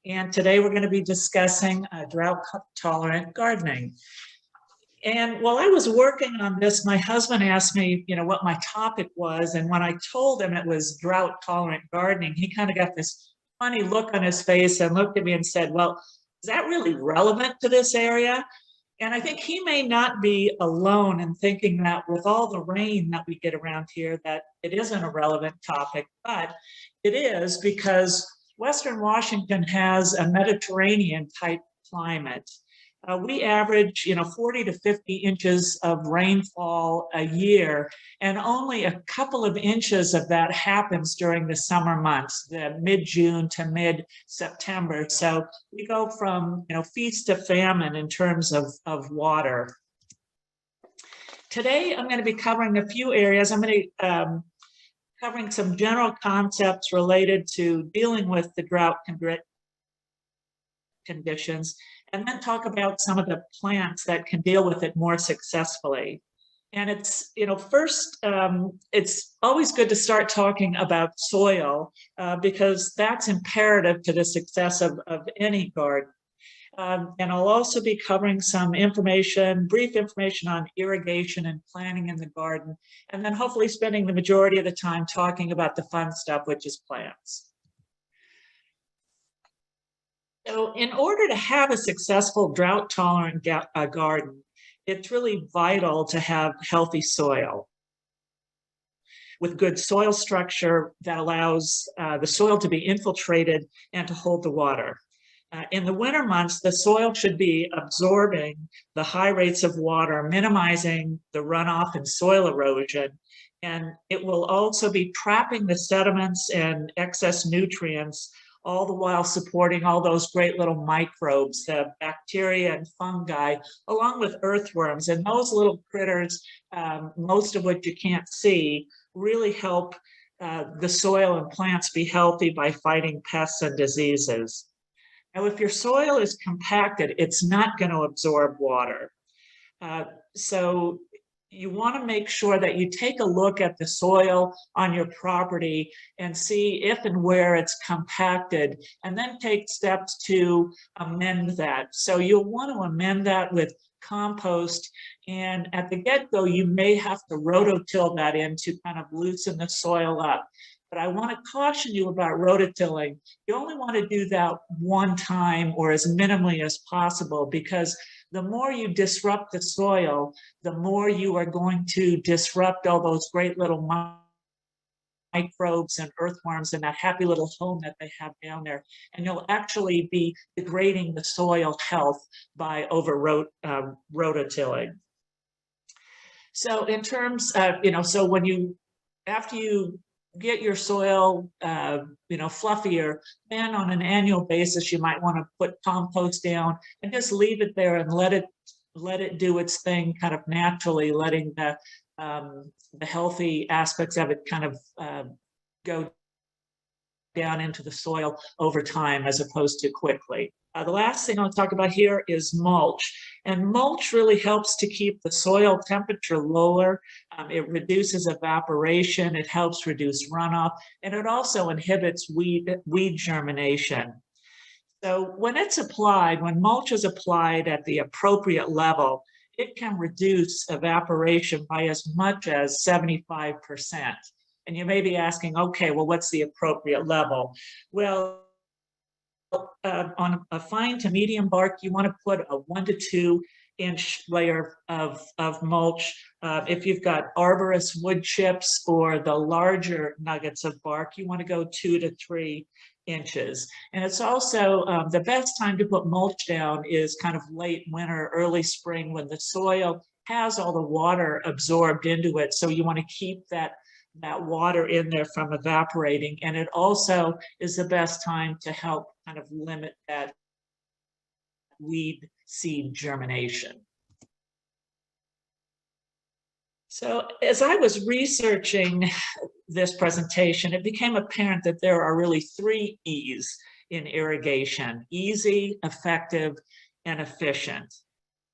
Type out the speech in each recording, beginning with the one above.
and today we're going to be discussing drought-tolerant gardening. And while I was working on this, my husband asked me, what my topic was, and when I told him it was drought-tolerant gardening, he kind of got this funny look on his face and looked at me and said, well, is that really relevant to this area? And I think he may not be alone in thinking that with all the rain that we get around here, that it isn't a relevant topic, but it is because Western Washington has a Mediterranean type climate. We average, 40 to 50 inches of rainfall a year, and only a couple of inches of that happens during the summer months, the mid-June to mid-September. So we go from, feast to famine in terms of water. Today, I'm going to be covering a few areas. I'm going to covering some general concepts related to dealing with the drought conditions, and then talk about some of the plants that can deal with it more successfully. And it's, first, it's always good to start talking about soil because that's imperative to the success of any garden. And I'll also be covering some brief information on irrigation and planting in the garden, and then hopefully spending the majority of the time talking about the fun stuff, which is plants. So in order to have a successful drought-tolerant garden, it's really vital to have healthy soil with good soil structure that allows the soil to be infiltrated and to hold the water. In the winter months, the soil should be absorbing the high rates of water, minimizing the runoff and soil erosion, and it will also be trapping the sediments and excess nutrients, all the while supporting all those great little microbes, the bacteria and fungi, along with earthworms. And those little critters, most of which you can't see, really help the soil and plants be healthy by fighting pests and diseases. Now, if your soil is compacted, it's not going to absorb water. So you want to make sure that you take a look at the soil on your property and see if and where it's compacted, and then take steps to amend that. So you'll want to amend that with compost, and at the get-go, you may have to rototill that in to kind of loosen the soil up. But I want to caution you about rototilling. You only want to do that one time or as minimally as possible, because the more you disrupt the soil, the more you are going to disrupt all those great little microbes and earthworms and that happy little home that they have down there. And you'll actually be degrading the soil health by rototilling. So in terms of, so when after you get your soil, fluffier, then on an annual basis, you might want to put compost down and just leave it there and let it do its thing kind of naturally, letting the healthy aspects of it kind of go down into the soil over time as opposed to quickly. The last thing I'll talk about here is mulch. And mulch really helps to keep the soil temperature lower. It reduces evaporation, it helps reduce runoff, and it also inhibits weed germination. So when mulch is applied at the appropriate level, it can reduce evaporation by as much as 75%. And you may be asking, okay, well, what's the appropriate level? Well, on a fine to medium bark, you want to put a 1 to 2 inch layer of mulch. If you've got arborist wood chips or the larger nuggets of bark, you want to go 2 to 3 inches. And it's also the best time to put mulch down is kind of late winter, early spring, when the soil has all the water absorbed into it. So you want to keep that water in there from evaporating. And it also is the best time to help kind of limit that weed seed germination. So as I was researching this presentation, it became apparent that there are really 3 E's in irrigation: easy, effective, and efficient.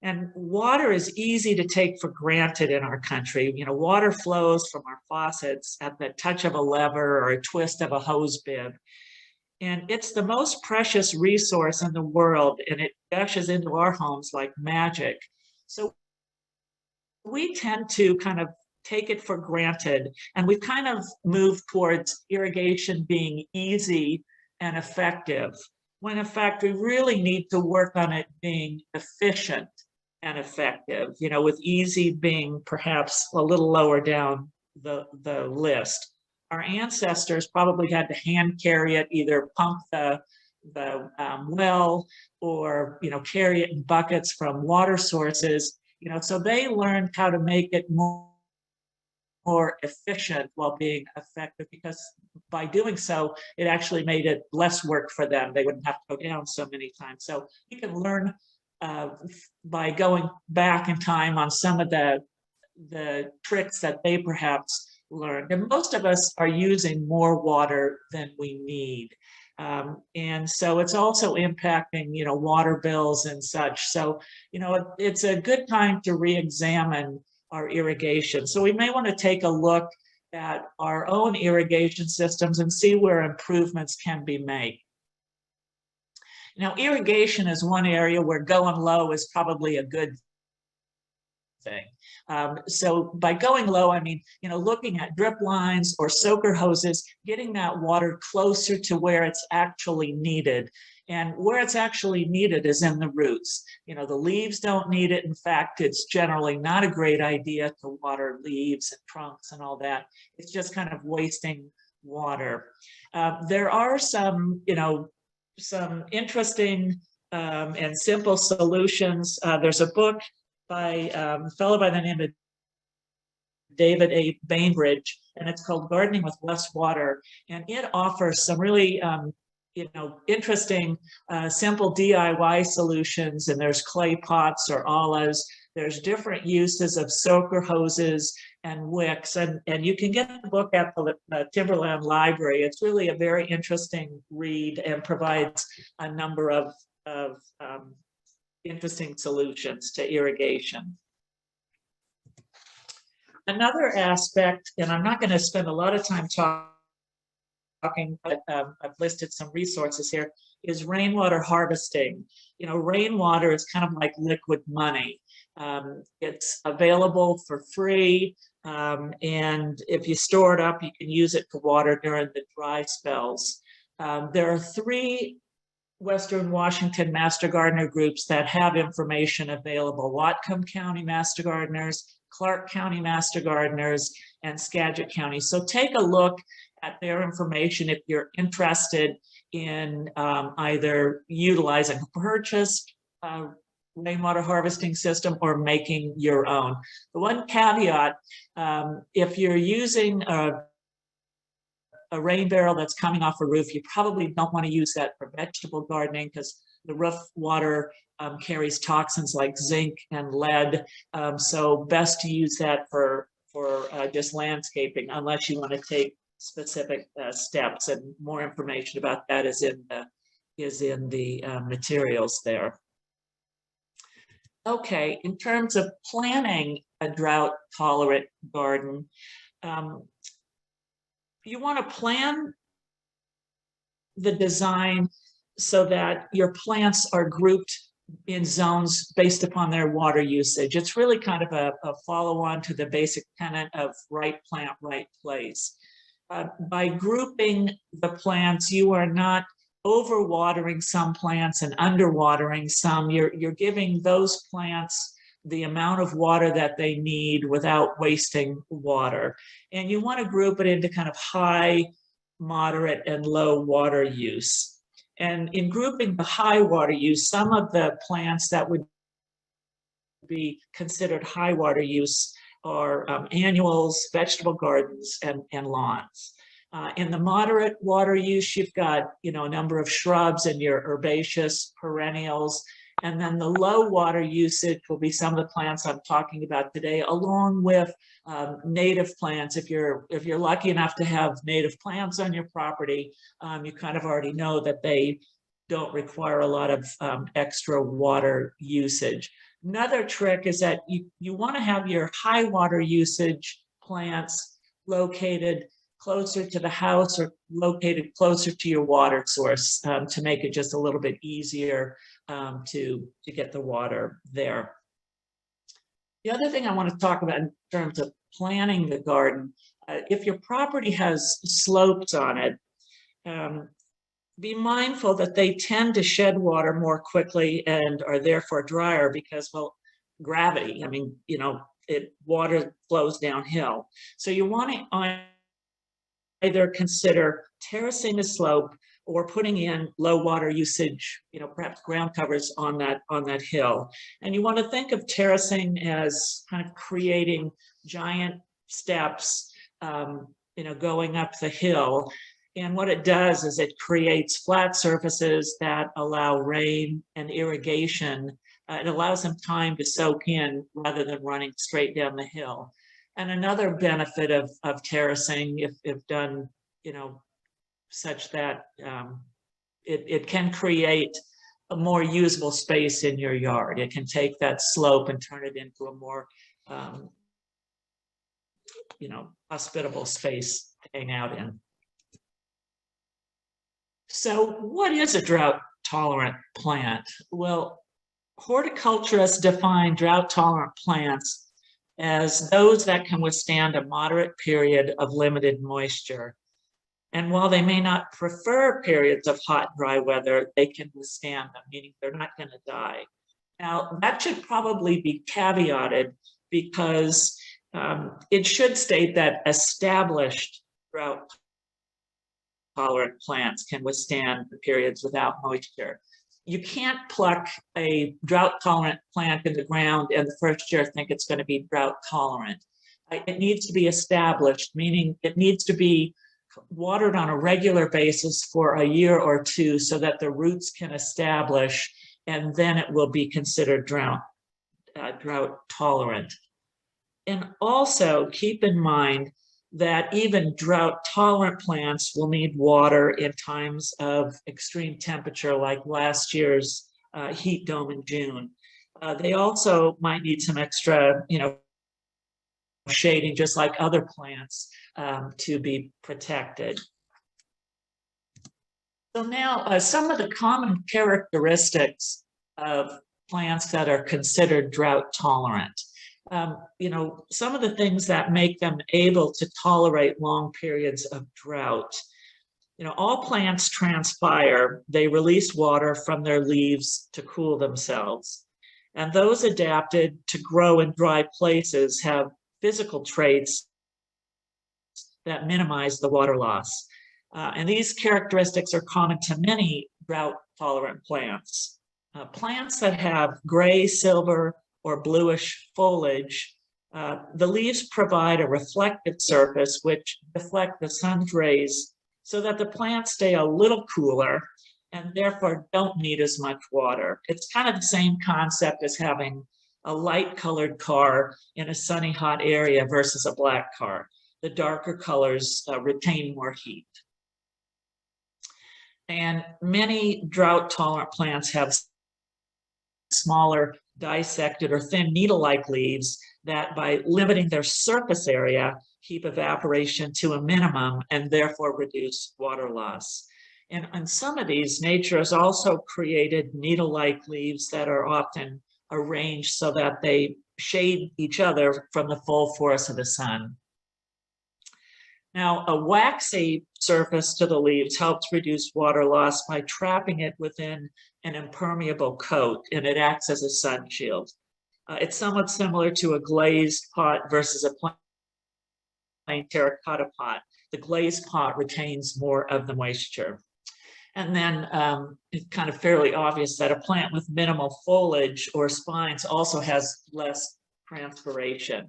And water is easy to take for granted in our country. Water flows from our faucets at the touch of a lever or a twist of a hose bib. And it's the most precious resource in the world, and it gushes into our homes like magic. So we tend to kind of take it for granted, and we've kind of moved towards irrigation being easy and effective, when in fact we really need to work on it being efficient and effective, with easy being perhaps a little lower down the list. Our ancestors probably had to hand carry it, either pump the well, or carry it in buckets from water sources. So they learned how to make it more efficient while being effective, because by doing so, it actually made it less work for them. They wouldn't have to go down so many times. So you can learn by going back in time on some of the tricks that they perhaps learned. And most of us are using more water than we need. And so it's also impacting, water bills and such. So, it's a good time to re-examine our irrigation. So we may want to take a look at our own irrigation systems and see where improvements can be made. Now, irrigation is one area where going low is probably a good thing. So by going low, I mean, looking at drip lines or soaker hoses, getting that water closer to where it's actually needed. And where it's actually needed is in the roots. The leaves don't need it. In fact, it's generally not a great idea to water leaves and trunks and all that. It's just kind of wasting water. There are some interesting and simple solutions. There's a book by a fellow by the name of David A. Bainbridge, and it's called Gardening with Less Water. And it offers some really interesting, simple DIY solutions. And there's clay pots or olives. There's different uses of soaker hoses and wicks. And you can get the book at the Timberland Library. It's really a very interesting read and provides a number of interesting solutions to irrigation. Another aspect, and I'm not going to spend a lot of time talking, but I've listed some resources here, is rainwater harvesting. Rainwater is kind of like liquid money. It's available for free, and if you store it up, you can use it to water during the dry spells. There are 3 Western Washington Master Gardener groups that have information available: Whatcom County Master Gardeners, Clark County Master Gardeners, and Skagit County. So take a look at their information if you're interested in either utilizing a purchased rainwater harvesting system or making your own. The one caveat, if you're using a rain barrel that's coming off a roof, you probably don't want to use that for vegetable gardening, because the roof water carries toxins like zinc and lead. So best to use that for just landscaping, unless you want to take specific steps, and more information about that is in the materials there. Okay, in terms of planning a drought-tolerant garden, you want to plan the design so that your plants are grouped in zones based upon their water usage. It's really kind of a follow-on to the basic tenet of right plant, right place. By grouping the plants, you are not overwatering some plants and underwatering some. You're giving those plants the amount of water that they need without wasting water. And you want to group it into kind of high, moderate, and low water use. And in grouping the high water use, some of the plants that would be considered high water use are annuals, vegetable gardens, and lawns. In the moderate water use, you've got a number of shrubs and your herbaceous perennials. And then the low water usage will be some of the plants I'm talking about today, along with native plants. If you're lucky enough to have native plants on your property, you kind of already know that they don't require a lot of extra water usage. Another trick is that you want to have your high water usage plants located closer to the house or located closer to your water source to make it just a little bit easier to get the water there. The other thing I want to talk about in terms of planning the garden, if your property has slopes on it, be mindful that they tend to shed water more quickly and are therefore drier because, well, gravity, I mean, water flows downhill. So you want to either consider terracing the slope or putting in low water usage, perhaps ground covers on that hill. And you want to think of terracing as kind of creating giant steps, going up the hill. And what it does is it creates flat surfaces that allow rain and irrigation. It allows them time to soak in rather than running straight down the hill. And another benefit of terracing, if done, such that it can create a more usable space in your yard. It can take that slope and turn it into a more, hospitable space to hang out in. So what is a drought-tolerant plant? Well, horticulturists define drought-tolerant plants as those that can withstand a moderate period of limited moisture. And while they may not prefer periods of hot, dry weather, they can withstand them, meaning they're not going to die. Now, that should probably be caveated because it should state that established drought-tolerant plants can withstand the periods without moisture. You can't pluck a drought-tolerant plant in the ground and the first year think it's going to be drought-tolerant. It needs to be established, meaning it needs to be watered on a regular basis for a year or two so that the roots can establish, and then it will be considered drought-tolerant. And also keep in mind that even drought-tolerant plants will need water in times of extreme temperature, like last year's heat dome in June. They also might need some extra, shading, just like other plants, to be protected. So now, some of the common characteristics of plants that are considered drought-tolerant. Some of the things that make them able to tolerate long periods of drought. All plants transpire. They release water from their leaves to cool themselves. And those adapted to grow in dry places have physical traits that minimize the water loss. And these characteristics are common to many drought-tolerant plants. Plants that have gray, silver, or bluish foliage, the leaves provide a reflective surface which deflect the sun's rays so that the plants stay a little cooler and therefore don't need as much water. It's kind of the same concept as having a light-colored car in a sunny, hot area versus a black car. The darker colors retain more heat. And many drought-tolerant plants have smaller, dissected or thin needle-like leaves that, by limiting their surface area, keep evaporation to a minimum and therefore reduce water loss. And on some of these, nature has also created needle-like leaves that are often arranged so that they shade each other from the full force of the sun. Now, a waxy surface to the leaves helps reduce water loss by trapping it within an impermeable coat, and it acts as a sun shield. It's somewhat similar to a glazed pot versus a plain terracotta pot. The glazed pot retains more of the moisture. And then it's kind of fairly obvious that a plant with minimal foliage or spines also has less transpiration.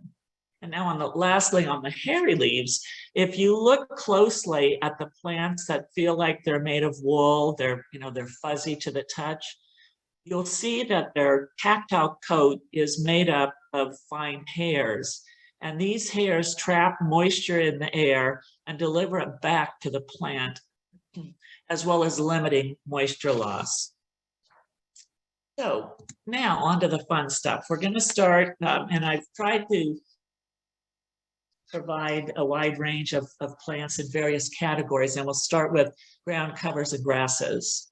And now lastly, on the hairy leaves, if you look closely at the plants that feel like they're made of wool, they're fuzzy to the touch, you'll see that their tactile coat is made up of fine hairs. And these hairs trap moisture in the air and deliver it back to the plant, as well as limiting moisture loss. So now on to the fun stuff. We're going to start, and I've tried to provide a wide range of plants in various categories. And we'll start with ground covers and grasses.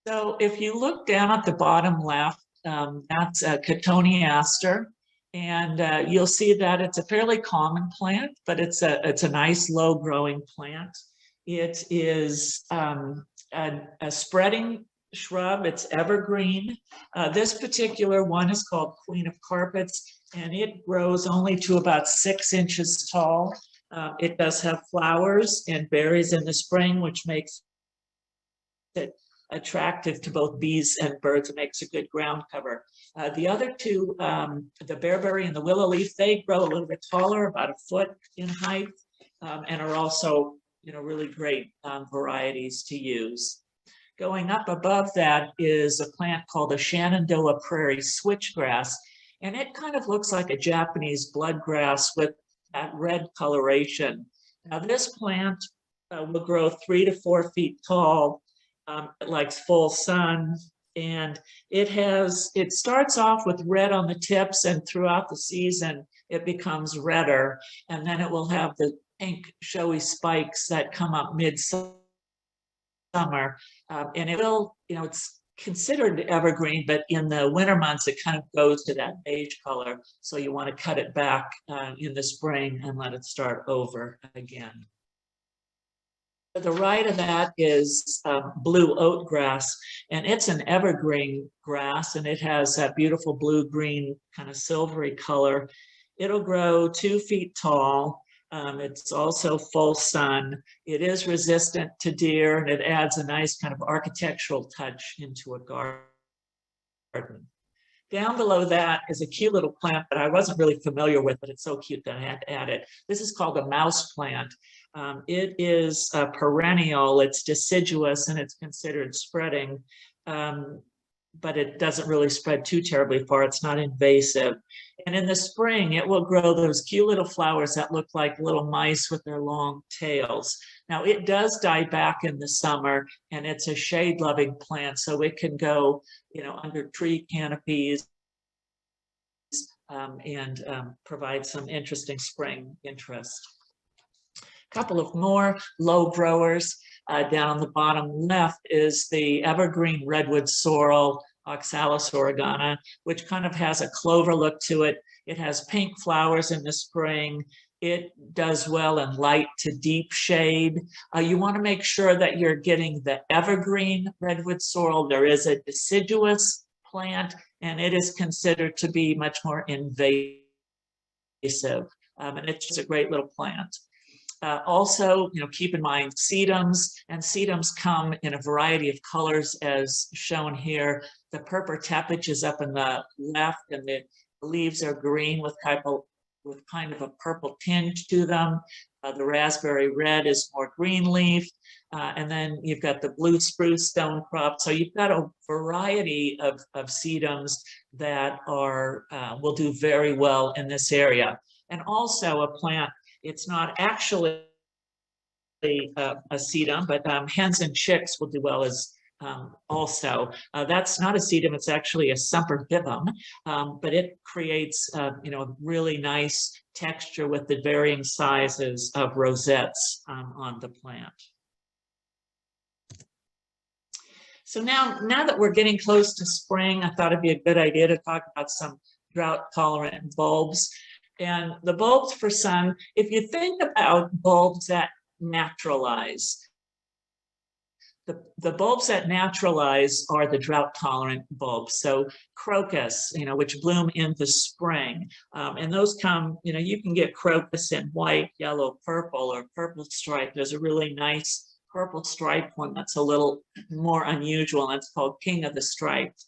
So if you look down at the bottom left, that's a cotoneaster. And you'll see that it's a fairly common plant, but it's a nice low growing plant. It is a spreading shrub. It's evergreen. This particular one is called Queen of Carpets, and it grows only to about 6 inches tall. It does have flowers and berries in the spring, which makes it attractive to both bees and birds. It makes a good ground cover. The other two, the bearberry and the willow leaf, they grow a little bit taller, about 1 foot in height, and are also, really great varieties to use. Going up above that is a plant called the Shenandoah Prairie Switchgrass, and it kind of looks like a Japanese bloodgrass with that red coloration. Now, this plant will grow 3 to 4 feet tall. It likes full sun, and it starts off with red on the tips, and throughout the season it becomes redder, and then it will have the pink showy spikes that come up mid-summer. And it will, it's considered evergreen, but in the winter months it kind of goes to that beige color, so you want to cut it back in the spring and let it start over again. To the right of that is blue oatgrass, and it's an evergreen grass, and it has that beautiful blue-green kind of silvery color. It'll grow 2 feet tall. It's also full sun. It is resistant to deer, and it adds a nice kind of architectural touch into a garden. Down below that is a cute little plant that I wasn't really familiar with, but it's so cute that I had to add it. This is called a mouse plant. It is a perennial, it's deciduous, and it's considered spreading, but it doesn't really spread too terribly far. It's not invasive. And in the spring, it will grow those cute little flowers that look like little mice with their long tails. Now, it does die back in the summer, and it's a shade-loving plant, so it can go, under tree canopies and provide some interesting spring interest. A couple of more low growers. Down on the bottom left is the evergreen redwood sorrel, Oxalis oregana, which kind of has a clover look to it. It has pink flowers in the spring. It does well in light to deep shade. You want to make sure that you're getting the evergreen redwood sorrel. There is a deciduous plant, and it is considered to be much more invasive. And it's just a great little plant. Also, keep in mind sedums, and sedums come in a variety of colors as shown here. The purple tepage is up in the left, and the leaves are green with kind of a purple tinge to them. The raspberry red is more green leaf. And then you've got the blue spruce stonecrop. So you've got a variety of sedums that will do very well in this area. And also a plant, it's not actually a sedum, but hens and chicks will do well as also. That's not a sedum, it's actually a sempervivum, but it creates really nice texture with the varying sizes of rosettes on the plant. So now that we're getting close to spring, I thought it'd be a good idea to talk about some drought-tolerant bulbs. And the bulbs for sun, if you think about bulbs that naturalize, the bulbs that naturalize are the drought-tolerant bulbs. So crocus, which bloom in the spring, and those come, you can get crocus in white, yellow, purple, or purple stripe. There's a really nice purple striped one that's a little more unusual, and it's called King of the Stripes.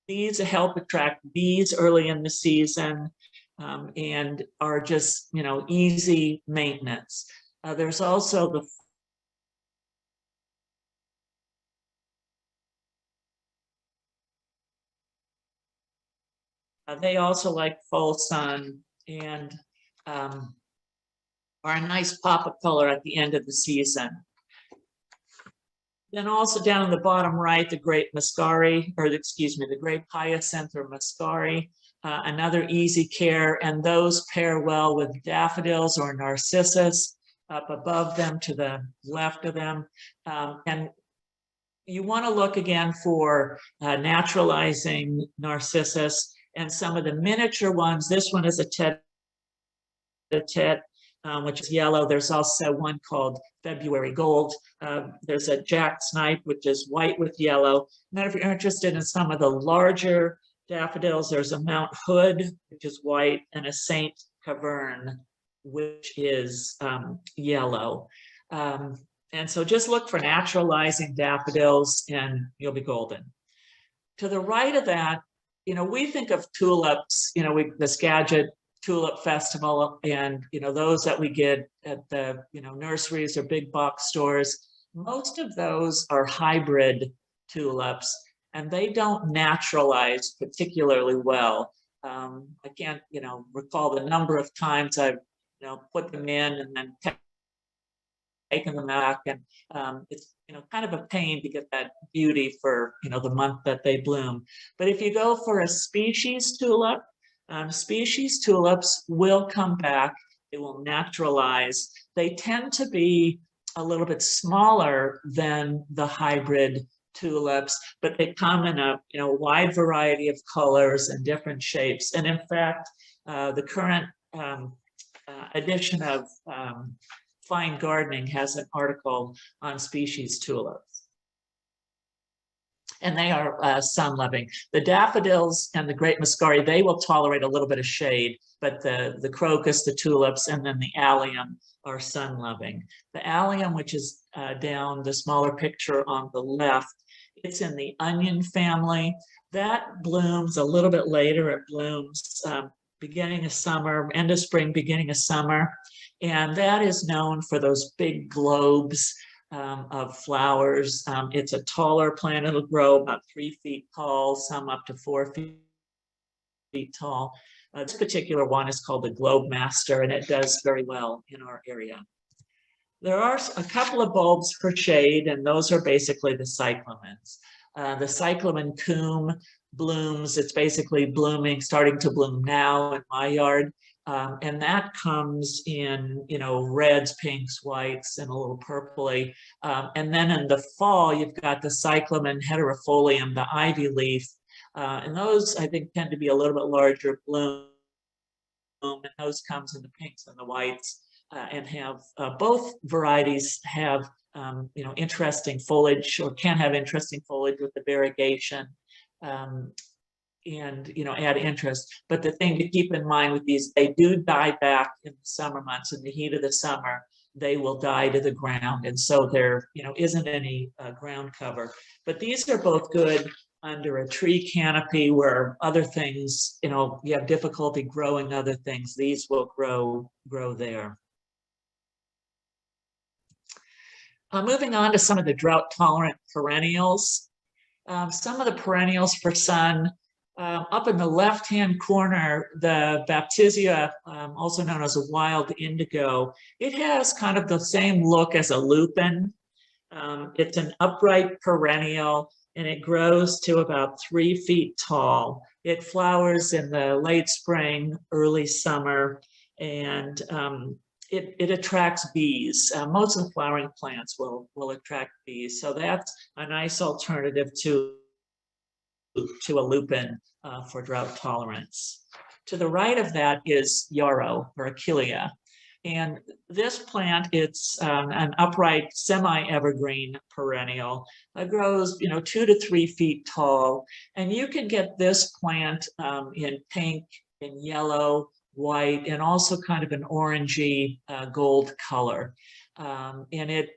These help attract bees early in the season and are just, easy maintenance. There's also the they also like full sun and are a nice pop of color at the end of the season. Then also down in the bottom right, the grape muscari, or the grape hyacinth or muscari. another easy care, and those pair well with daffodils or narcissus up above them to the left of them. And you want to look again for naturalizing narcissus and some of the miniature ones. This one is a tete-a-tete, which is yellow. There's also one called February Gold. There's a Jack Snipe, which is white with yellow. Now, if you're interested in some of the larger daffodils, there's a Mount Hood, which is white, and a Saint Cavern, which is yellow. And so just look for naturalizing daffodils and you'll be golden. To the right of that, we think of tulips, the Skagit Tulip Festival, and, those that we get at the, nurseries or big box stores. Most of those are hybrid tulips, and they don't naturalize particularly well. I can't, recall the number of times I've, put them in and then taken them back, and it's kind of a pain to get that beauty for the month that they bloom. But if you go for a species tulip, species tulips will come back. They will naturalize. They tend to be a little bit smaller than the hybrid tulips, but they come in a wide variety of colors and different shapes. And in fact, the current edition of Fine Gardening has an article on species tulips. And they are sun-loving. The daffodils and the great muscari, they will tolerate a little bit of shade, but the crocus, the tulips, and then the allium are sun-loving. The allium, which is down the smaller picture on the left, it's in the onion family. That blooms a little bit later. It blooms beginning of summer, end of spring, beginning of summer. And that is known for those big globes of flowers. It's a taller plant. It'll grow about 3 feet tall, some up to 4 feet tall. This particular one is called the Globe Master, and it does very well in our area. There are a couple of bulbs for shade, and those are basically the cyclamens. The cyclamen coum blooms. It's basically blooming, starting to bloom now in my yard. And that comes in, reds, pinks, whites, and a little purpley. And then in the fall, you've got the cyclamen heterofolium, the ivy leaf. And those, I think, tend to be a little bit larger bloom. And those comes in the pinks and the whites, and have both varieties have, interesting foliage, or can have interesting foliage with the variegation. And add interest. But the thing to keep in mind with these, they do die back in the summer months. In the heat of the summer, they will die to the ground, and so there isn't any ground cover. But these are both good under a tree canopy where other things, you have difficulty growing other things. These will grow there. Moving on to some of the drought tolerant perennials. Some of the perennials for sun. Up in the left-hand corner, the Baptisia, also known as a wild indigo, it has kind of the same look as a lupin. It's an upright perennial, and it grows to about 3 feet tall. It flowers in the late spring, early summer, and it attracts bees. Most of the flowering plants will attract bees, so that's a nice alternative to a lupin for drought tolerance. To the right of that is yarrow, or achillea. And this plant, it's an upright semi-evergreen perennial. It grows 2 to 3 feet tall. And you can get this plant in pink, in yellow, white, and also kind of an orangey gold color. And it,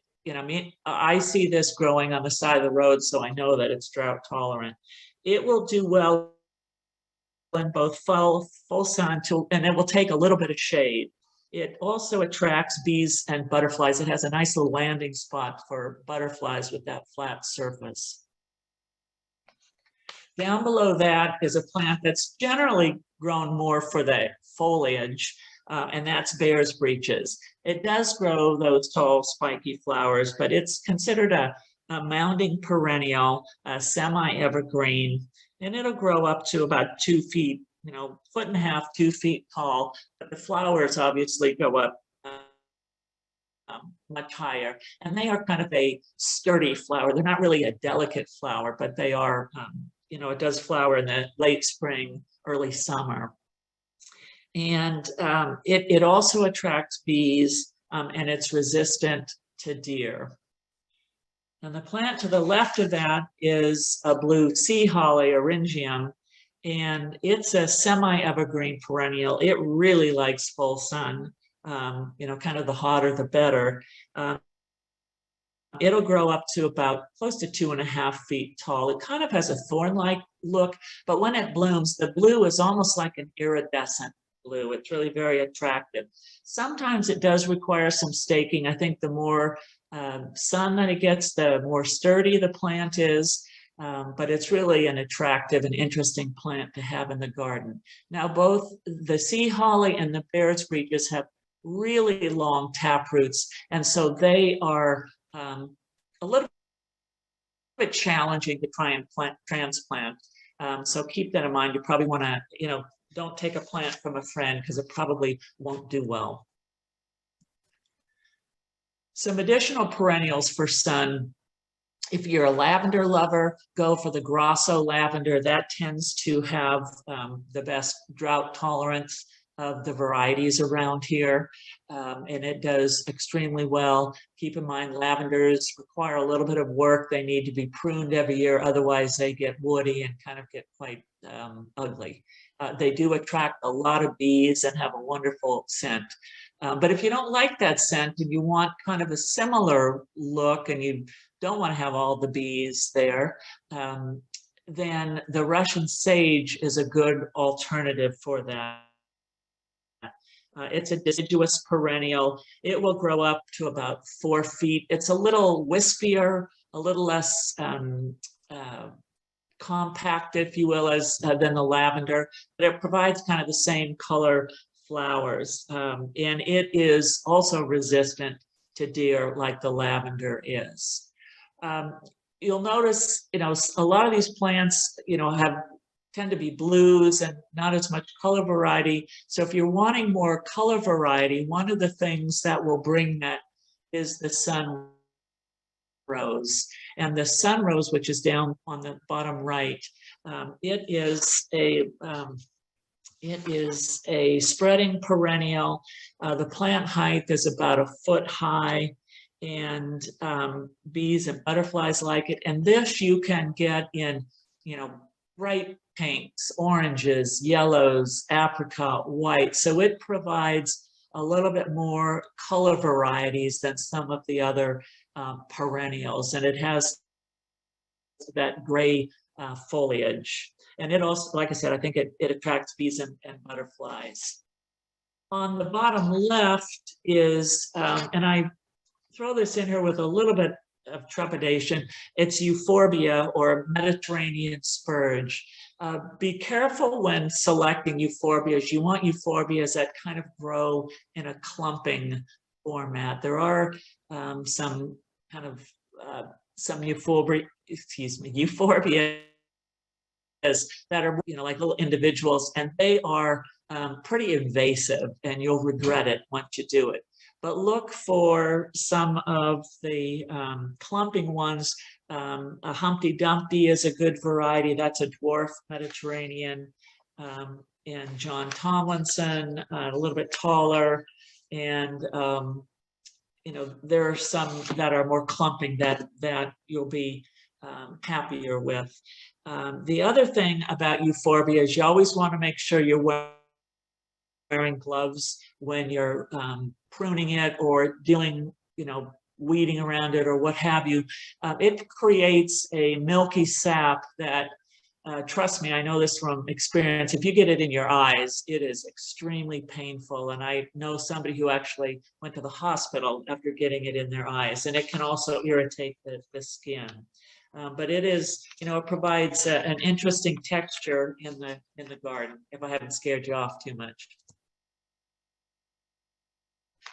I see this growing on the side of the road, so I know that it's drought tolerant. It will do well in both full sun, and it will take a little bit of shade. It also attracts bees and butterflies. It has a nice little landing spot for butterflies with that flat surface. Down below that is a plant that's generally grown more for the foliage, and that's bear's breeches. It does grow those tall, spiky flowers, but it's considered a mounding perennial, semi-evergreen, and it'll grow up to about 2 feet foot and a half, 2 feet tall, but the flowers obviously go up much higher. And they are kind of a sturdy flower. They're not really a delicate flower, but they are, it does flower in the late spring, early summer. And it also attracts bees, and it's resistant to deer. And the plant to the left of that is a blue sea holly, Eryngium, and it's a semi-evergreen perennial. It really likes full sun, kind of the hotter the better. It'll grow up to about close to 2.5 feet tall. It kind of has a thorn-like look, but when it blooms, the blue is almost like an iridescent blue. It's really very attractive. Sometimes it does require some staking. I think the more sun that it gets, the more sturdy the plant is. But it's really an attractive and interesting plant to have in the garden. Now, both the sea holly and the bear's breeches have really long tap roots, and so they are a little bit challenging to try and transplant. So keep that in mind. You probably want to, don't take a plant from a friend because it probably won't do well. Some additional perennials for sun. If you're a lavender lover, go for the Grosso lavender. That tends to have the best drought tolerance of the varieties around here, and it does extremely well. Keep in mind, lavenders require a little bit of work. They need to be pruned every year, otherwise they get woody and kind of get quite ugly. They do attract a lot of bees and have a wonderful scent. But if you don't like that scent and you want kind of a similar look and you don't want to have all the bees there, then the Russian sage is a good alternative for that. It's a deciduous perennial. It will grow up to about 4 feet. It's a little wispier, a little less compact, if you will, than the lavender, but it provides kind of the same color flowers. And it is also resistant to deer like the lavender is. You'll notice, a lot of these plants, tend to be blues and not as much color variety. So if you're wanting more color variety, one of the things that will bring that is the sun rose. And the sun rose, which is down on the bottom right, it is a spreading perennial. The plant height is about 1 foot high, and bees and butterflies like it. And this you can get in, bright pinks, oranges, yellows, apricot, white. So it provides a little bit more color varieties than some of the other perennials. And it has that gray foliage. And it also, like I said, I think it attracts bees and butterflies. On the bottom left is, and I throw this in here with a little bit of trepidation, it's euphorbia or Mediterranean spurge. Be careful when selecting euphorbias. You want euphorbias that kind of grow in a clumping format. There are some euphorbias that are, like little individuals, and they are pretty invasive, and you'll regret it once you do it. But look for some of the clumping ones. A Humpty Dumpty is a good variety. That's a dwarf Mediterranean. And John Tomlinson, a little bit taller. And, there are some that are more clumping that you'll be happier with. The other thing about euphorbia is you always want to make sure you're wearing gloves when you're pruning it or dealing, weeding around it or what have you. It creates a milky sap that, trust me, I know this from experience, if you get it in your eyes, it is extremely painful. And I know somebody who actually went to the hospital after getting it in their eyes, and it can also irritate the skin. But it is, it provides an interesting texture in the garden, if I haven't scared you off too much.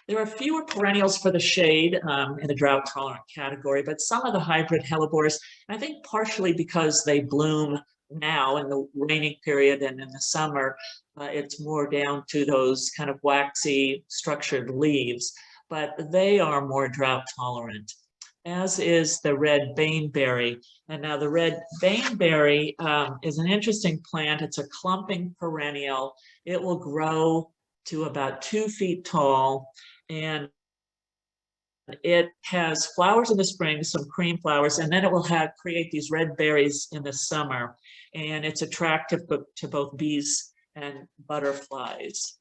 There are fewer perennials for the shade in the drought tolerant category, but some of the hybrid hellebores, I think partially because they bloom now in the raining period, and in the summer, it's more down to those kind of waxy structured leaves, but they are more drought tolerant, as is the red baneberry. And now the red baneberry is an interesting plant. It's a clumping perennial. It will grow to about 2 feet tall, and it has flowers in the spring, some cream flowers, and then it will create these red berries in the summer. And it's attractive to both bees and butterflies.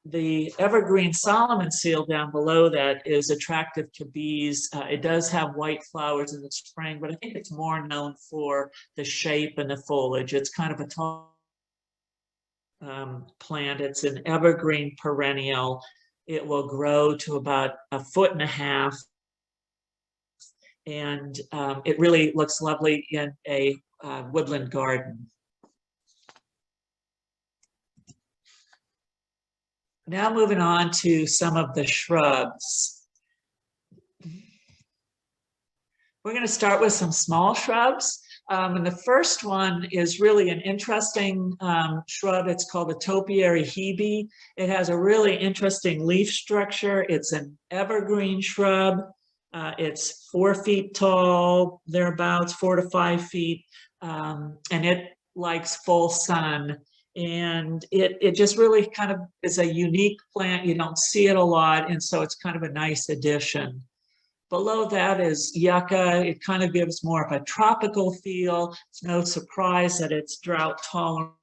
The evergreen Solomon seal down below that is attractive to bees. It does have white flowers in the spring, but I think it's more known for the shape and the foliage. It's kind of a tall plant. It's an evergreen perennial. It will grow to about 1.5 feet, and it really looks lovely in a woodland garden. Now moving on to some of the shrubs. We're going to start with some small shrubs. And the first one is really an interesting shrub. It's called the topiary hebe. It has a really interesting leaf structure. It's an evergreen shrub. It's 4 feet tall, thereabouts, 4 to 5 feet, and it likes full sun. And it just really kind of is a unique plant. You don't see it a lot, and so it's kind of a nice addition. Below that is yucca. It kind of gives more of a tropical feel. It's no surprise that it's drought tolerant.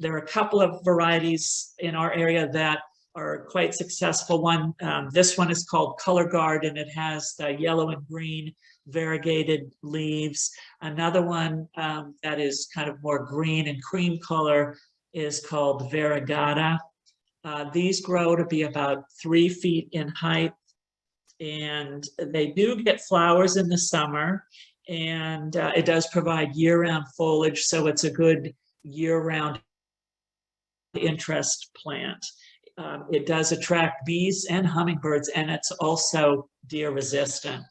There are a couple of varieties in our area that are quite successful. This one is called Color Garden. It has the yellow and green variegated leaves. Another one that is kind of more green and cream color is called Variegata. These grow to be about 3 feet in height, and they do get flowers in the summer, and it does provide year-round foliage, so it's a good year-round interest plant. It does attract bees and hummingbirds, and it's also deer resistant.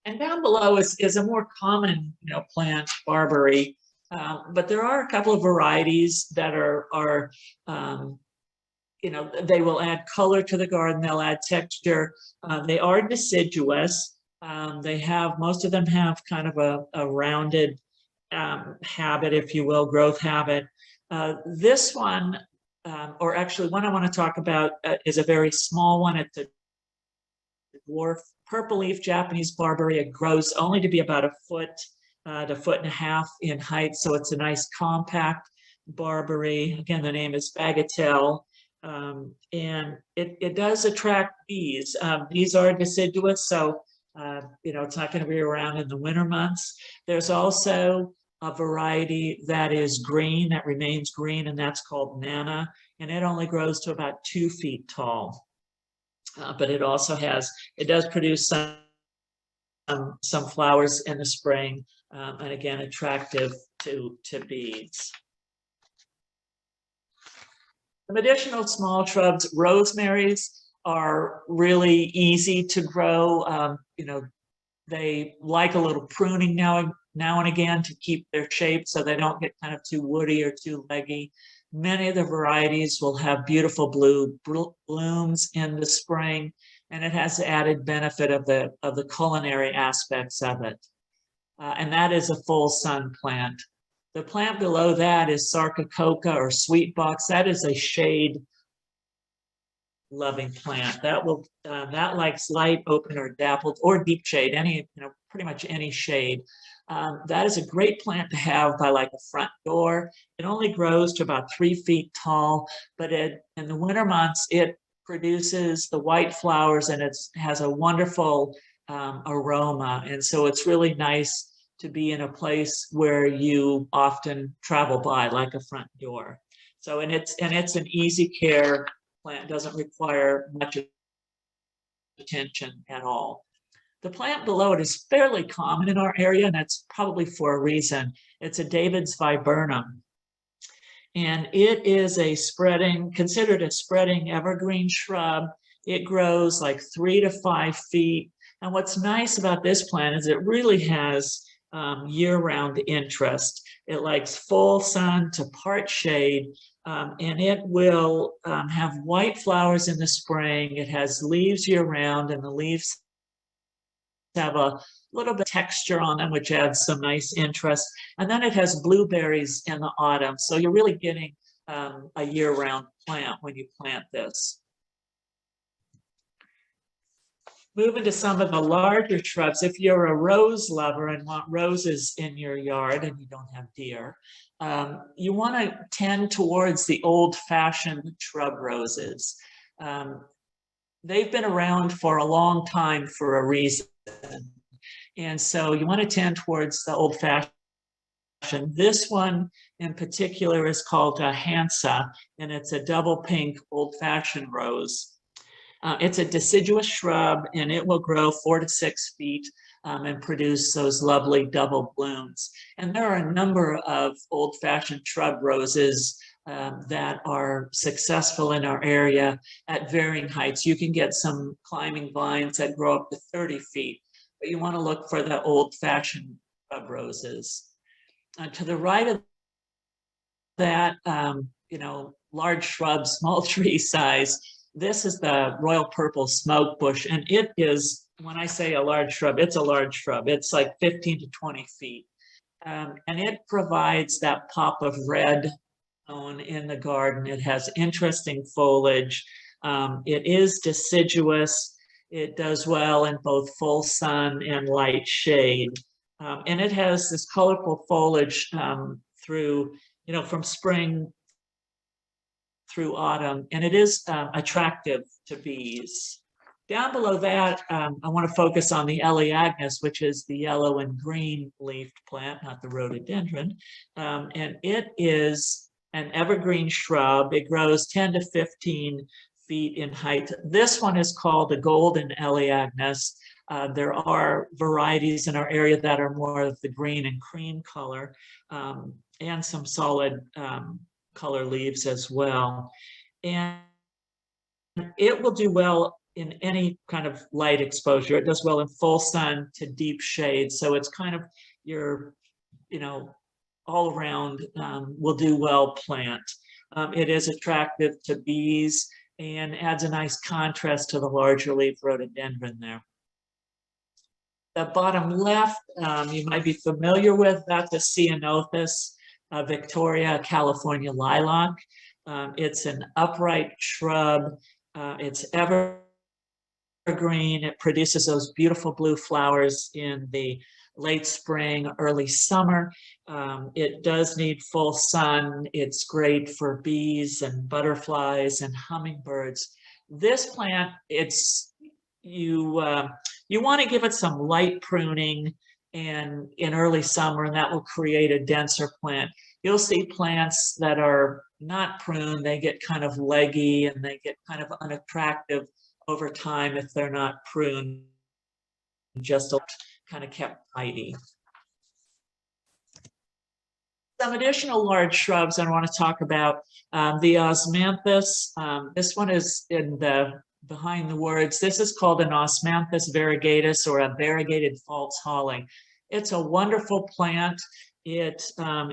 And down below is a more common, plant, barberry. But there are a couple of varieties that are they will add color to the garden. They'll add texture. They are deciduous. Most of them have kind of a rounded habit, if you will, growth habit. This one, or actually one I want to talk about is a very small one. It's a dwarf purple leaf Japanese barberry. It grows only to be about 1 foot to 1.5 feet in height, so it's a nice compact barberry. Again, the name is bagatelle, and it does attract bees. Bees are deciduous, so it's not going to be around in the winter months. There's also a variety that is green, that remains green, and that's called Nana, and it only grows to about 2 feet tall. But it does produce some flowers in the spring, and again, attractive to bees. Some additional small shrubs, rosemaries are really easy to grow. They like a little pruning now and again to keep their shape so they don't get kind of too woody or too leggy. Many of the varieties will have beautiful blue blooms in the spring, and it has the added benefit of the culinary aspects of it. And that is a full sun plant. The plant below that is Sarcococa or sweet box. That is a shade loving plant. That likes light, open, or dappled, or deep shade, pretty much any shade. That is a great plant to have by like a front door. It only grows to about 3 feet tall, but in the winter months, it produces the white flowers, and it has a wonderful aroma. And so it's really nice to be in a place where you often travel by, like a front door. So, and it's an easy care plant, doesn't require much attention at all. The plant below it is fairly common in our area, and that's probably for a reason. It's a David's viburnum, and it is considered a spreading evergreen shrub. It grows like 3 to 5 feet. And what's nice about this plant is it really has year-round interest. It likes full sun to part shade, and it will have white flowers in the spring. It has leaves year-round, and the leaves have a little bit of texture on them, which adds some nice interest. And then it has blueberries in the autumn. So you're really getting a year-round plant when you plant this. Moving to some of the larger shrubs, if you're a rose lover and want roses in your yard and you don't have deer, you want to tend towards the old-fashioned shrub roses. They've been around for a long time for a reason. And so you want to tend towards the old-fashioned. This one in particular is called a Hansa, and it's a double pink old-fashioned rose. It's a deciduous shrub, and it will grow 4 to 6 feet and produce those lovely double blooms. And there are a number of old-fashioned shrub roses that are successful in our area at varying heights. You can get some climbing vines that grow up to 30 feet, but you want to look for the old-fashioned shrub roses. To the right of that, large shrub, small tree size, this is the royal purple smoke bush, and it is, when I say a large shrub, it's a large shrub. It's like 15 to 20 feet. And it provides that pop of red tone in the garden. It has interesting foliage. It is deciduous. It does well in both full sun and light shade. And it has this colorful foliage through, from spring through autumn, and it is attractive to bees. Down below that, I want to focus on the Elaeagnus, which is the yellow and green leafed plant, not the rhododendron. And it is an evergreen shrub. It grows 10 to 15 feet in height. This one is called the golden Elaeagnus. There are varieties in our area that are more of the green and cream color, and some solid color leaves as well. And it will do well in any kind of light exposure. It does well in full sun to deep shade. So it's kind of your, all around will do well plant. It is attractive to bees and adds a nice contrast to the larger leaf rhododendron there. The bottom left, you might be familiar with, that's a Ceanothus Victoria, California lilac. It's an upright shrub. It's evergreen. It produces those beautiful blue flowers in the late spring, early summer. It does need full sun. It's great for bees and butterflies and hummingbirds. This plant, you want to give it some light pruning and in early summer, and that will create a denser plant. You'll see plants that are not pruned, they get kind of leggy and they get kind of unattractive over time if they're not pruned, just kind of kept tidy. Some additional large shrubs I want to talk about. The osmanthus, this one is in the behind the words. This is called an osmanthus variegatus, or a variegated false holly. It's a wonderful plant. It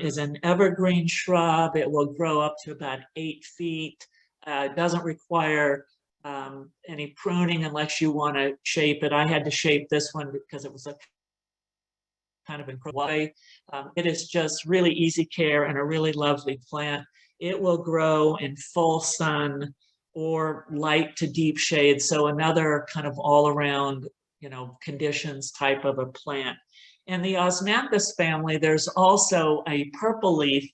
is an evergreen shrub. It will grow up to about 8 feet. It doesn't require any pruning unless you want to shape it. I had to shape this one because it was a kind of incredible way. It is just really easy care and a really lovely plant. It will grow in full sun or light to deep shade. So another kind of all around, conditions type of a plant. In the osmanthus family, there's also a purple leaf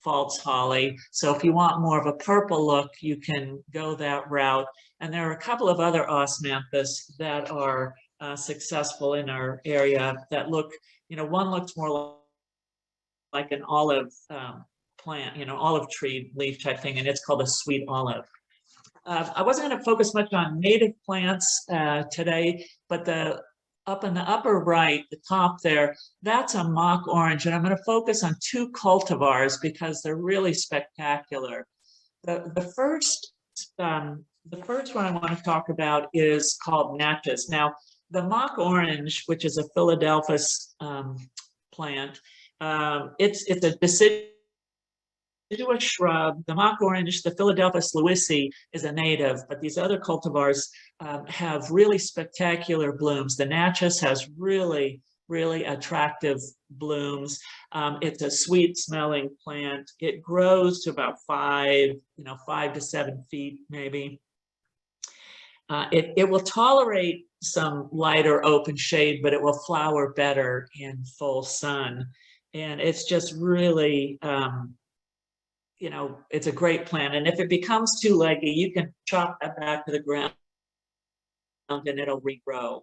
false holly. So if you want more of a purple look, you can go that route. And there are a couple of other osmanthus that are successful in our area that look, one looks more like an olive plant, olive tree leaf type thing, and it's called a sweet olive. I wasn't going to focus much on native plants today, but up in the upper right, the top there, that's a mock orange, and I'm going to focus on 2 cultivars because they're really spectacular. The first one I want to talk about is called Natchez. Now, the mock orange, which is a Philadelphus plant, it's a deciduous shrub. The mock orange, the Philadelphus lewisi, is a native, but these other cultivars have really spectacular blooms. The Natchez has really attractive blooms. It's a sweet smelling plant. It grows to about 5 to 7 feet maybe. It will tolerate some lighter open shade, but it will flower better in full sun. And it's just really, it's a great plant. And if it becomes too leggy, you can chop that back to the ground and it'll regrow.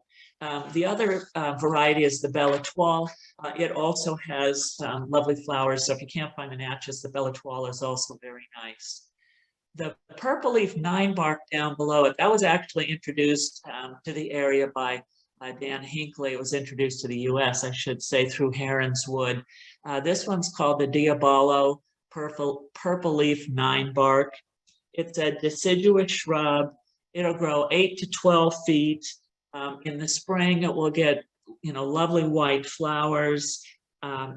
The other variety is the Belle Étoile. It also has lovely flowers. So if you can't find the Natchez, the Belle Étoile is also very nice. The purple leaf 9-bark down below it, that was actually introduced to the area by Dan Hinckley. It was introduced to the US, I should say, through Heron's Wood. This one's called the Diabolo purple leaf 9-bark. It's a deciduous shrub. It'll grow 8 to 12 feet. In the spring, it will get, lovely white flowers.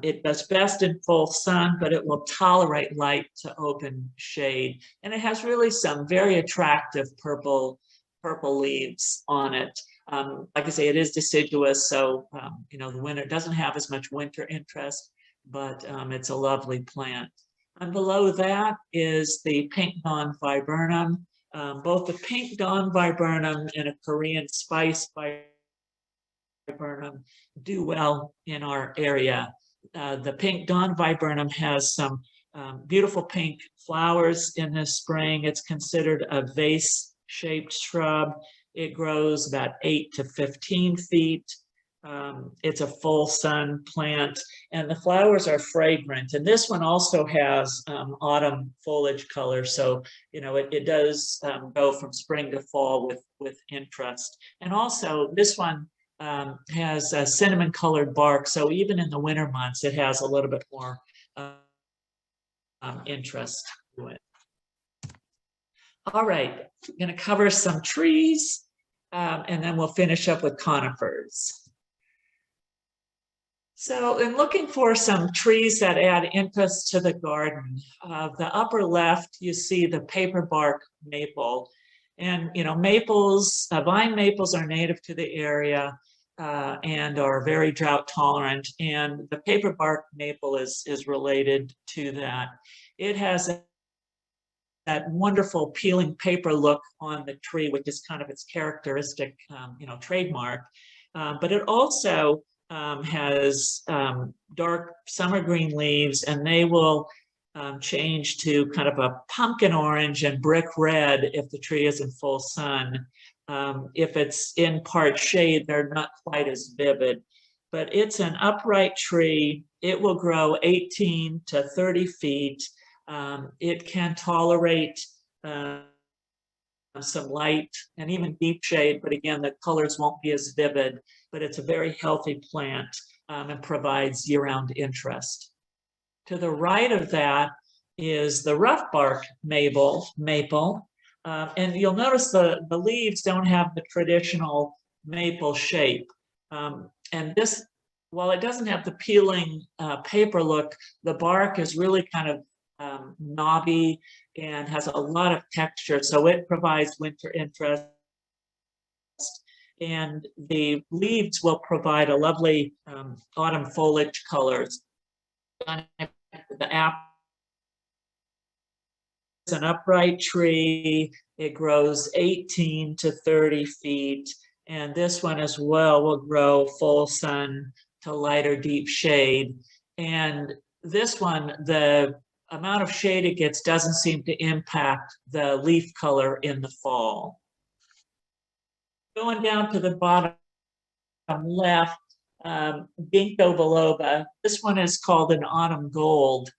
It does best in full sun, but it will tolerate light to open shade. And it has really some very attractive purple leaves on it. Like I say, it is deciduous, so, the winter doesn't have as much winter interest, but it's a lovely plant. And below that is the pink dawn viburnum. Both the pink dawn viburnum and a Korean spice viburnum do well in our area. The pink dawn viburnum has some beautiful pink flowers in the spring. It's considered a vase-shaped shrub. It grows about 8 to 15 feet. It's a full sun plant, and the flowers are fragrant. And this one also has autumn foliage color, so it does go from spring to fall with interest. And also, this one has a cinnamon-colored bark, so even in the winter months, it has a little bit more interest to it. All right, I'm going to cover some trees, and then we'll finish up with conifers. So in looking for some trees that add interest to the garden, the upper left, you see the paperbark maple. And, maples, vine maples are native to the area and are very drought tolerant. And the paperbark maple is related to that. It has that wonderful peeling paper look on the tree, which is kind of its characteristic, trademark. But it also has dark summer green leaves, and they will change to kind of a pumpkin orange and brick red if the tree is in full sun. If it's in part shade, they're not quite as vivid, but it's an upright tree. It will grow 18 to 30 feet. It can tolerate some light and even deep shade, but again, the colors won't be as vivid, but it's a very healthy plant and provides year-round interest. To the right of that is the rough bark maple, and you'll notice the leaves don't have the traditional maple shape. And this, while it doesn't have the peeling paper look, the bark is really kind of knobby and has a lot of texture, so it provides winter interest. And the leaves will provide a lovely autumn foliage colors. The apple is an upright tree. It grows 18 to 30 feet. And this one as well will grow full sun to lighter deep shade. And this one, the amount of shade it gets doesn't seem to impact the leaf color in the fall. Going down to the bottom left, ginkgo biloba. This one is called an autumn gold.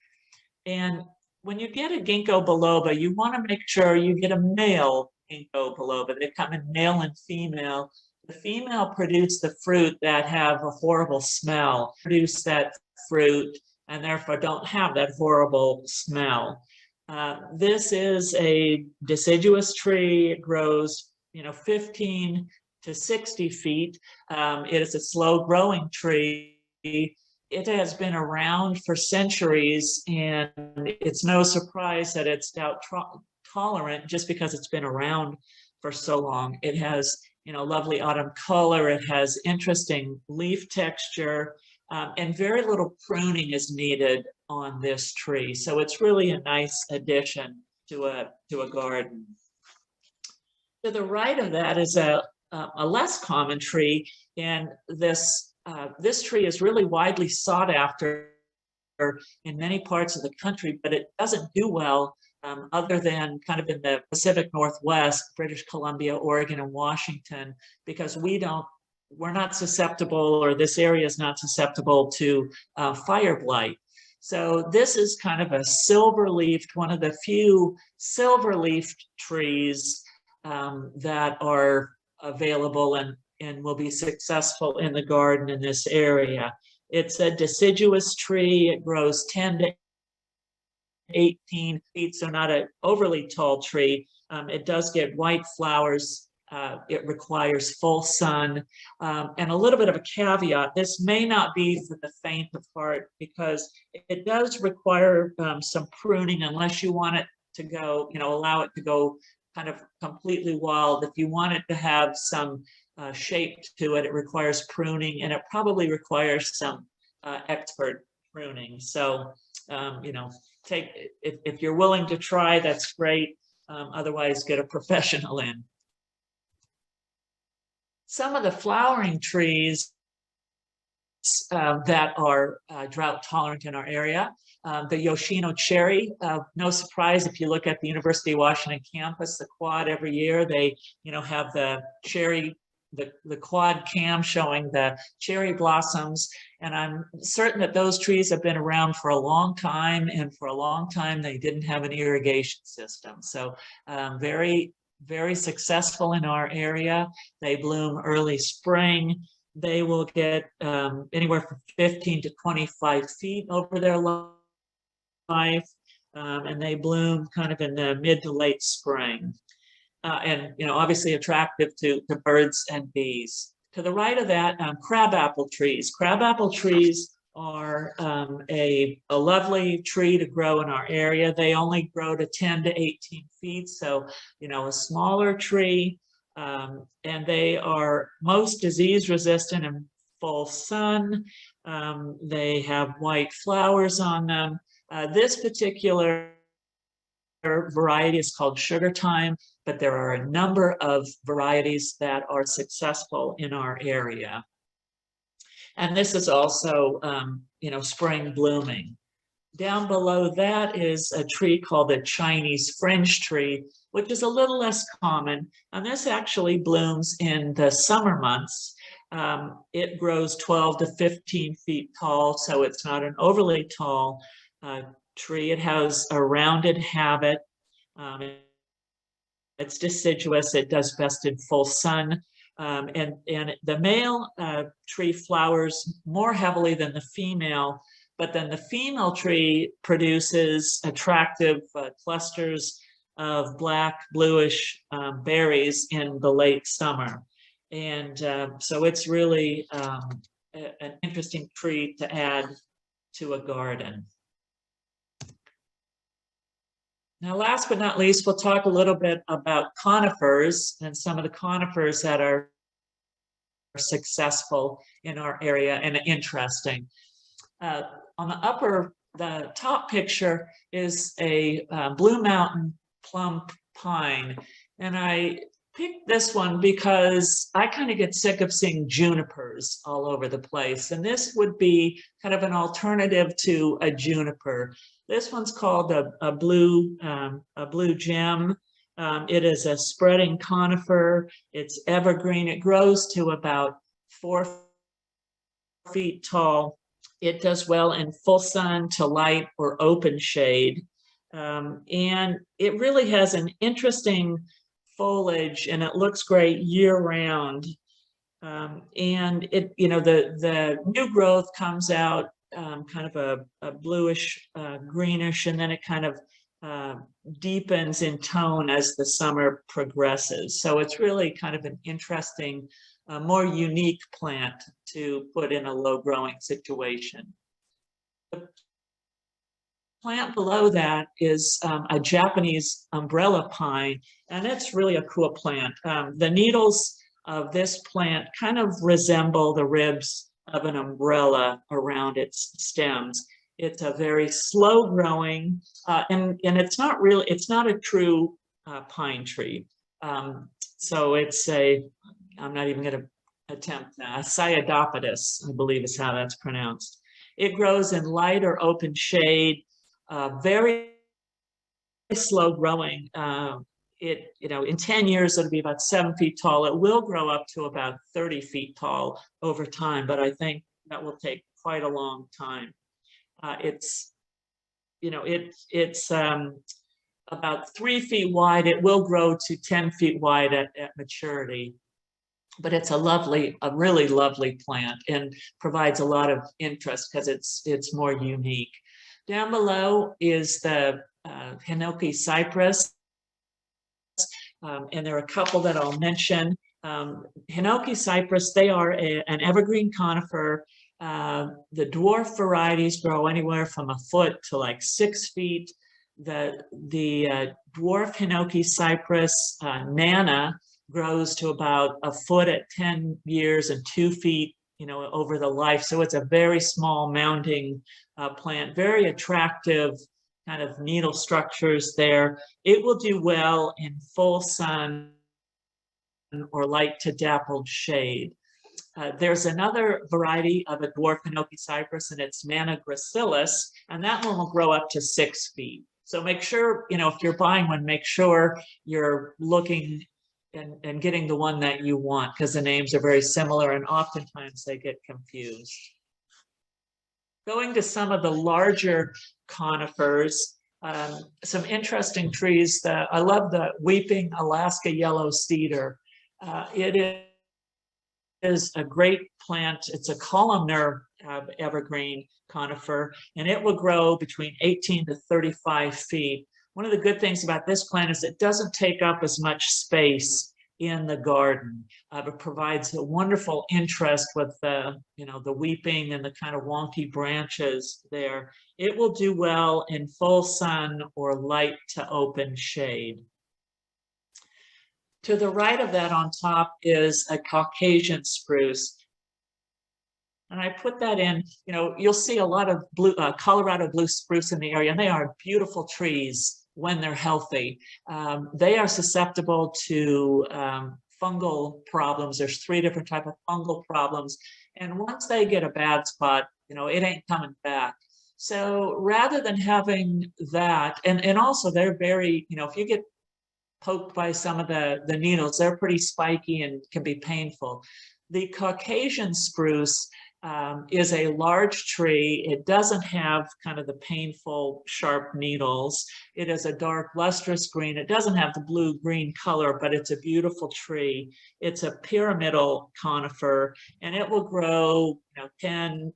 And when you get a ginkgo biloba, you want to make sure you get a male ginkgo biloba. They come in male and female. The female produce the fruit that have a horrible smell, produce that fruit, and therefore don't have that horrible smell. This is a deciduous tree. It grows 15 to 60 feet. It is a slow growing tree. It has been around for centuries, and it's no surprise that it's drought tolerant just because it's been around for so long. It has, lovely autumn color. It has interesting leaf texture, and very little pruning is needed on this tree. So it's really a nice addition to a garden. To the right of that is a less common tree, and this tree is really widely sought after in many parts of the country, but it doesn't do well other than kind of in the Pacific Northwest, British Columbia, Oregon, and Washington, because we're not susceptible, or this area is not susceptible to fire blight. So this is kind of a silver-leafed, one of the few silver-leafed trees that are available and will be successful in the garden in this area. It's a deciduous tree. It grows 10 to 18 feet, so not an overly tall tree. It does get white flowers. It requires full sun. And a little bit of a caveat, this may not be for the faint of heart, because it does require some pruning unless you want it to go, allow it to go kind of completely wild. If you want it to have some shape to it, it requires pruning, and it probably requires some expert pruning. So, if you're willing to try, that's great. Otherwise, get a professional in. Some of the flowering trees that are drought tolerant in our area. The Yoshino cherry, no surprise if you look at the University of Washington campus, the quad every year, they have the cherry, the quad cam showing the cherry blossoms. And I'm certain that those trees have been around for a long time, and for a long time they didn't have an irrigation system. So very, very successful in our area. They bloom early spring. They will get anywhere from 15 to 25 feet over their life, and they bloom kind of in the mid to late spring. And obviously attractive to birds and bees. To the right of that, crabapple trees. Crabapple trees are a lovely tree to grow in our area. They only grow to 10 to 18 feet, so a smaller tree. And they are most disease resistant in full sun. They have white flowers on them. This particular variety is called Sugar Time, but there are a number of varieties that are successful in our area. And this is also, spring blooming. Down below that is a tree called the Chinese fringe tree, which is a little less common. And this actually blooms in the summer months. It grows 12 to 15 feet tall, so it's not an overly tall tree. It has a rounded habit. It's deciduous. It does best in full sun. And the male tree flowers more heavily than the female, but then the female tree produces attractive clusters of black, bluish berries in the late summer. And so it's really an interesting tree to add to a garden. Now, last but not least, we'll talk a little bit about conifers and some of the conifers that are successful in our area and interesting. On the top picture is a Blue Mountain plum pine. And I picked this one because I kind of get sick of seeing junipers all over the place. And this would be kind of an alternative to a juniper. This one's called a blue gem. It is a spreading conifer. It's evergreen. It grows to about 4 feet tall. It does well in full sun to light or open shade. And it really has an interesting foliage, and it looks great year round. And it, the new growth comes out kind of a bluish, greenish, and then it kind of uh, deepens in tone as the summer progresses. So it's really kind of an interesting, more unique plant to put in a low growing situation. The plant below that is a Japanese umbrella pine, and it's really a cool plant. The needles of this plant kind of resemble the ribs of an umbrella around its stems. It's a very slow growing, and it's not really, it's not a true pine tree. So it's a, I'm not even going to attempt that. Cyadopodes, I believe is how that's pronounced. It grows in light or open shade, very slow growing. In 10 years, it'll be about 7 feet tall. It will grow up to about 30 feet tall over time, but I think that will take quite a long time. It's about 3 feet wide. It will grow to 10 feet wide at maturity, but it's a really lovely plant and provides a lot of interest because it's more unique. Down below is the Hinoki cypress, and there are a couple that I'll mention. Hinoki cypress, they are an evergreen conifer. The dwarf varieties grow anywhere from a foot to like 6 feet. The dwarf Hinoki cypress, Nana, grows to about a foot at 10 years and 2 feet, over the life. So it's a very small mounding plant, very attractive kind of needle structures there. It will do well in full sun or light to dappled shade. There's another variety of a dwarf Hinoki cypress, and it's Manna gracilis, and that one will grow up to 6 feet. So make sure, if you're buying one, make sure you're looking and getting the one that you want, because the names are very similar and oftentimes they get confused. Going to some of the larger conifers, some interesting trees. I love the weeping Alaska yellow cedar. It is a great plant. It's a columnar evergreen conifer, and it will grow between 18 to 35 feet. One of the good things about this plant is it doesn't take up as much space in the garden. It provides a wonderful interest with the weeping and the kind of wonky branches there. It will do well in full sun or light to open shade. To the right of that on top is a Caucasian spruce. And I put that in, you'll see a lot of Colorado blue spruce in the area, and they are beautiful trees when they're healthy. They are susceptible to fungal problems. There's 3 different types of fungal problems. And once they get a bad spot, it ain't coming back. So rather than having that, and also they're very, if you get poked by some of the needles, they're pretty spiky and can be painful. The Caucasian spruce is a large tree. It doesn't have kind of the painful, sharp needles. It is a dark, lustrous green. It doesn't have the blue-green color, but it's a beautiful tree. It's a pyramidal conifer, and it will grow 10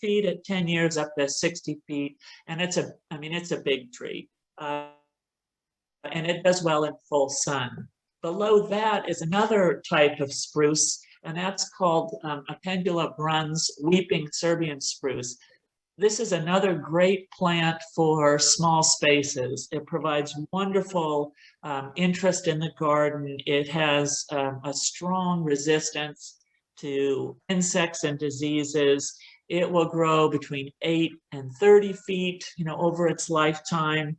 feet at 10 years up to 60 feet. And it's a big tree. And it does well in full sun. Below that is another type of spruce, and that's called Apendula bruns weeping Serbian spruce. This is another great plant for small spaces. It provides wonderful interest in the garden. It has a strong resistance to insects and diseases. It will grow between 8 and 30 feet, over its lifetime,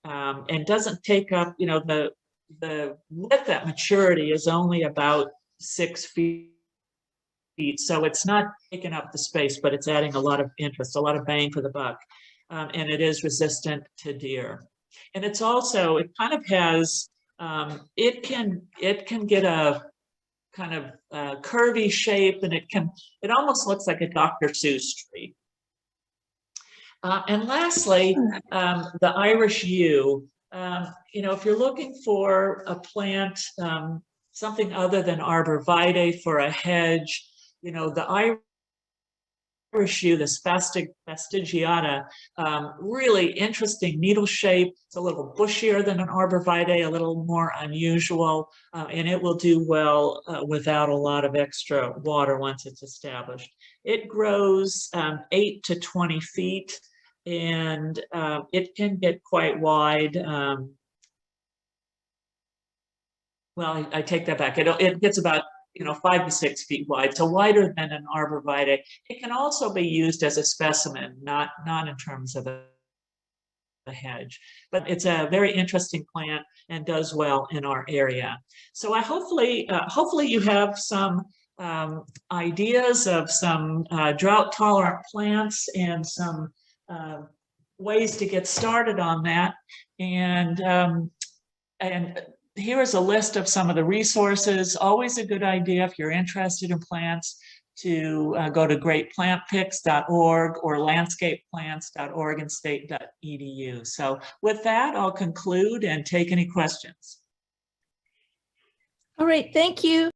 and doesn't take up, the width at maturity is only about 6 feet. So it's not taking up the space, but it's adding a lot of interest, a lot of bang for the buck. And it is resistant to deer. And it's also, it kind of has, it can get a kind of curvy shape, and it almost looks like a Dr. Seuss tree. And lastly, the Irish yew. If you're looking for a plant, something other than arborvitae for a hedge, the shoe, this fastigiata, really interesting needle shape. It's a little bushier than an arborvitae, a little more unusual, and it will do well without a lot of extra water once it's established. It grows 8 to 20 feet, and it can get quite wide. Well, I take that back. It gets about 5 to 6 feet wide, so wider than an arborvitae. It can also be used as a specimen, not in terms of a hedge, but it's a very interesting plant and does well in our area. So I hopefully you have some ideas of some drought tolerant plants and some ways to get started on that. And here is a list of some of the resources. Always a good idea if you're interested in plants to go to greatplantpicks.org or landscapeplants.oregonstate.edu. So with that, I'll conclude and take any questions. All right, thank you.